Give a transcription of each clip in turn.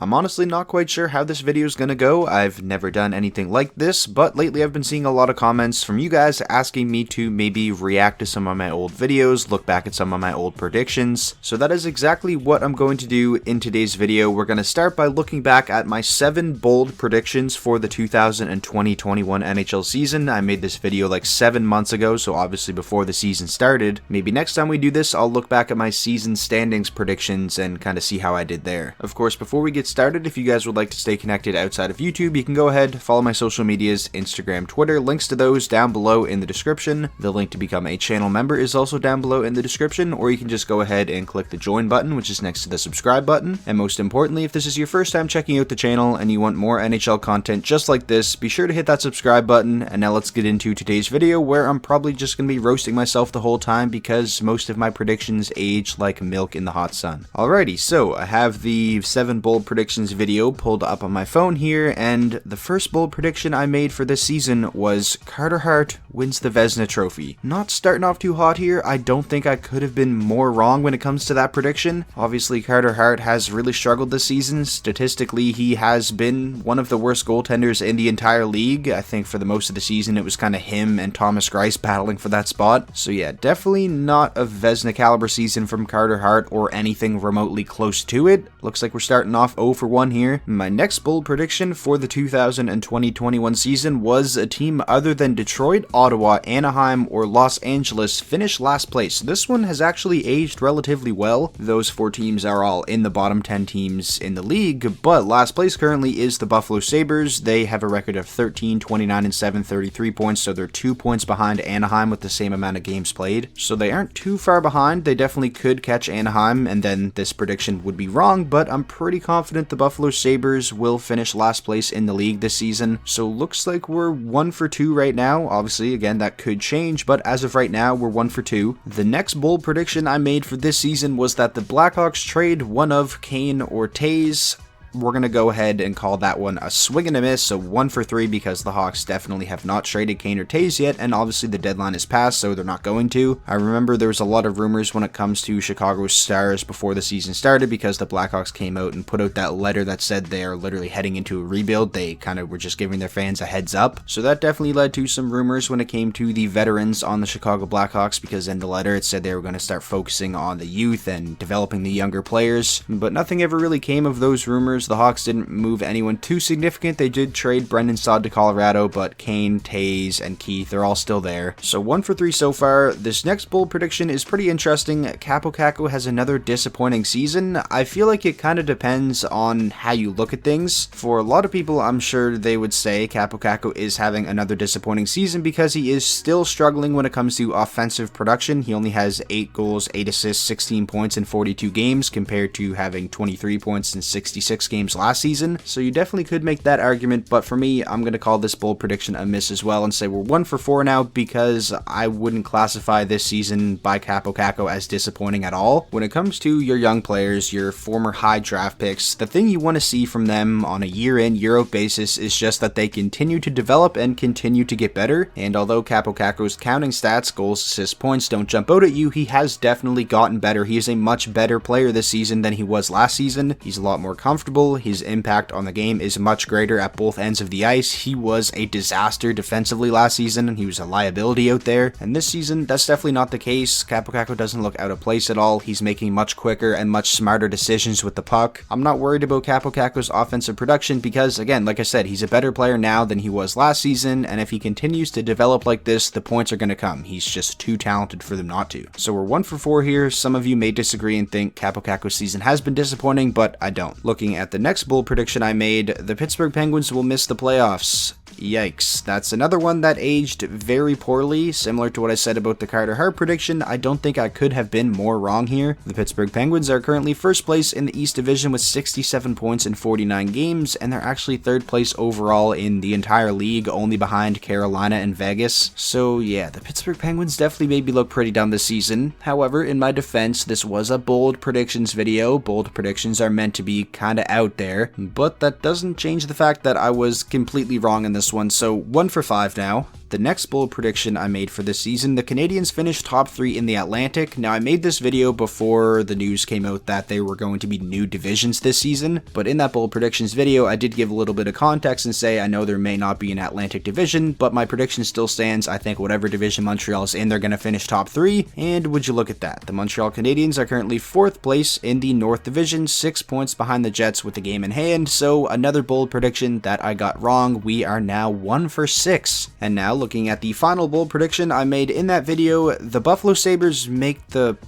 I'm honestly not quite sure how this video is gonna go. I've never done anything like this, but lately I've been seeing a lot of comments from you guys asking me to maybe react to some of my old videos, look back at some of my old predictions. So that is exactly what I'm going to do in today's video. We're going to start by looking back at my 7 bold predictions for the 2020-21 NHL season. I made this video like 7 months ago, so obviously before the season started. Maybe next time we do this, I'll look back at my season standings predictions and kind of see how I did there. Of course, before we get started, if you guys would like to stay connected outside of YouTube, you can go ahead, follow my social medias, Instagram, Twitter, links to those down below in the description. The link to become a channel member is also down below in the description, or you can just go ahead and click the join button, which is next to the subscribe button. And most importantly, if this is your first time checking out the channel and you want more NHL content just like this, be sure to hit that subscribe button. And now let's get into today's video, where I'm probably just going to be roasting myself the whole time because most of my predictions age like milk in the hot sun. Alrighty, so I have the 7 bold predictions video pulled up on my phone here, and the first bold prediction I made for this season was Carter Hart wins the Vezina Trophy. Not starting off too hot here. I don't think I could have been more wrong when it comes to that prediction. Obviously, Carter Hart has really struggled this season. Statistically, he has been one of the worst goaltenders in the entire league. I think for the most of the season, it was kind of him and Thomas Greiss battling for that spot. So yeah, definitely not a Vezina caliber season from Carter Hart or anything remotely close to it. Looks like we're starting off 0 for 1 here. My next bold prediction for the 2020-21 season was a team other than Detroit, Ottawa, Anaheim, or Los Angeles finish last place. This one has actually aged relatively well. Those 4 teams are all in the bottom 10 teams in the league, but last place currently is the Buffalo Sabres. They have a record of 13, 29, and 7, 33 points, so they're 2 points behind Anaheim with the same amount of games played. So they aren't too far behind. They definitely could catch Anaheim, and then this prediction would be wrong, but I'm pretty confident the Buffalo Sabres will finish last place in the league this season. So looks like we're 1 for 2 right now. Obviously, again, that could change, but as of right now, we're 1 for 2. The next bold prediction I made for this season was that the Blackhawks trade one of Kane or Tays. We're going to go ahead and call that one a swing and a miss, so 1 for 3 because the Hawks definitely have not traded Kane or Tays yet, and obviously the deadline is passed, so they're not going to. I remember there was a lot of rumors when it comes to Chicago's stars before the season started because the Blackhawks came out and put out that letter that said they are literally heading into a rebuild. They kind of were just giving their fans a heads up. So that definitely led to some rumors when it came to the veterans on the Chicago Blackhawks, because in the letter it said they were going to start focusing on the youth and developing the younger players, but nothing ever really came of those rumors. The Hawks didn't move anyone too significant. They did trade Brendan Saad to Colorado, but Kane, Tays, and Keith are all still there. So 1 for 3 so far. This next bold prediction is pretty interesting. Kaapo Kakko has another disappointing season. I feel like it kind of depends on how you look at things. For a lot of people, I'm sure they would say Kaapo Kakko is having another disappointing season because he is still struggling when it comes to offensive production. He only has 8 goals, 8 assists, 16 points in 42 games compared to having 23 points in 66 games last season, so you definitely could make that argument, but for me, I'm going to call this bold prediction a miss as well and say we're 1 for 4 now because I wouldn't classify this season by Kaapo Kakko as disappointing at all. When it comes to your young players, your former high draft picks, the thing you want to see from them on a year in, year out basis is just that they continue to develop and continue to get better, and although Kaapo Kakko's counting stats, goals, assists, points don't jump out at you, he has definitely gotten better. He is a much better player this season than he was last season. He's a lot more comfortable. His impact on the game is much greater at both ends of the ice. He was a disaster defensively last season, and he was a liability out there, and this season that's definitely not the case. Kaapo Kakko doesn't look out of place at all. He's making much quicker and much smarter decisions with the puck. I'm not worried about Kaapo Kakko's offensive production because, again, like I said, he's a better player now than he was last season, and if he continues to develop like this, the points are going to come. He's just too talented for them not to. So we're 1 for 4 here. Some of you may disagree and think Kaapo Kakko's season has been disappointing, but I don't. Looking at the next bold prediction I made, the Pittsburgh Penguins will miss the playoffs. Yikes. That's another one that aged very poorly. Similar to what I said about the Carter Hart prediction, I don't think I could have been more wrong here. The Pittsburgh Penguins are currently first place in the East Division with 67 points in 49 games, and they're actually third place overall in the entire league, only behind Carolina and Vegas. So yeah, the Pittsburgh Penguins definitely made me look pretty dumb this season. However, in my defense, this was a bold predictions video. Bold predictions are meant to be kinda out there, but that doesn't change the fact that I was completely wrong in this one, so 1 for 5 now. The next bold prediction I made for this season, the Canadiens finished top 3 in the Atlantic. Now, I made this video before the news came out that they were going to be new divisions this season, but in that bold predictions video, I did give a little bit of context and say I know there may not be an Atlantic division, but my prediction still stands. I think whatever division Montreal's in, they're going to finish top 3, and would you look at that? The Montreal Canadiens are currently 4th place in the North Division, 6 points behind the Jets with the game in hand, so another bold prediction that I got wrong. We are now 1 for 6. And now, looking at the final bold prediction I made in that video, the Buffalo Sabres make the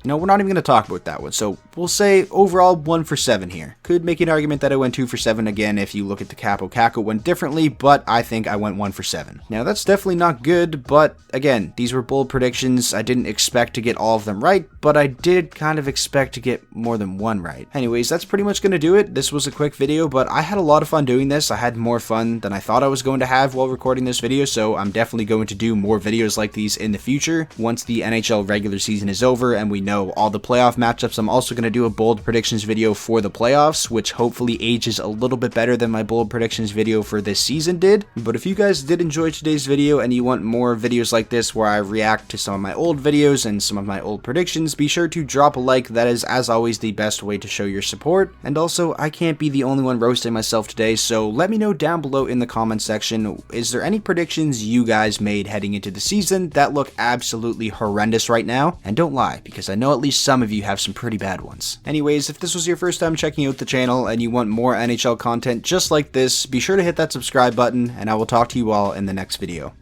we're not even going to talk about that one. So we'll say overall 1 for 7 here. Could make an argument that I went 2 for 7 again if you look at the Capo Caco went differently, but I think I went 1 for 7. Now that's definitely not good, but again, these were bold predictions. I didn't expect to get all of them right, but I did kind of expect to get more than 1 right. Anyways, that's pretty much going to do it. This was a quick video, but I had a lot of fun doing this. I had more fun than I thought I was going to have while recording this video, so I'm definitely going to do more videos like these in the future. Once the NHL regular season is over and we know all the playoff matchups, I'm also going to do a bold predictions video for the playoffs, which hopefully ages a little bit better than my bold predictions video for this season did. But if you guys did enjoy today's video and you want more videos like this where I react to some of my old videos and some of my old predictions, be sure to drop a like. That is, as always, the best way to show your support. And also, I can't be the only one roasting myself today, so let me know down below in the comment section, is there any predictions you guys made heading into the season that look absolutely horrendous right now? And don't lie, because I know at least some of you have some pretty bad ones. Anyways, if this was your first time checking out the channel and you want more NHL content just like this, be sure to hit that subscribe button, and I will talk to you all in the next video.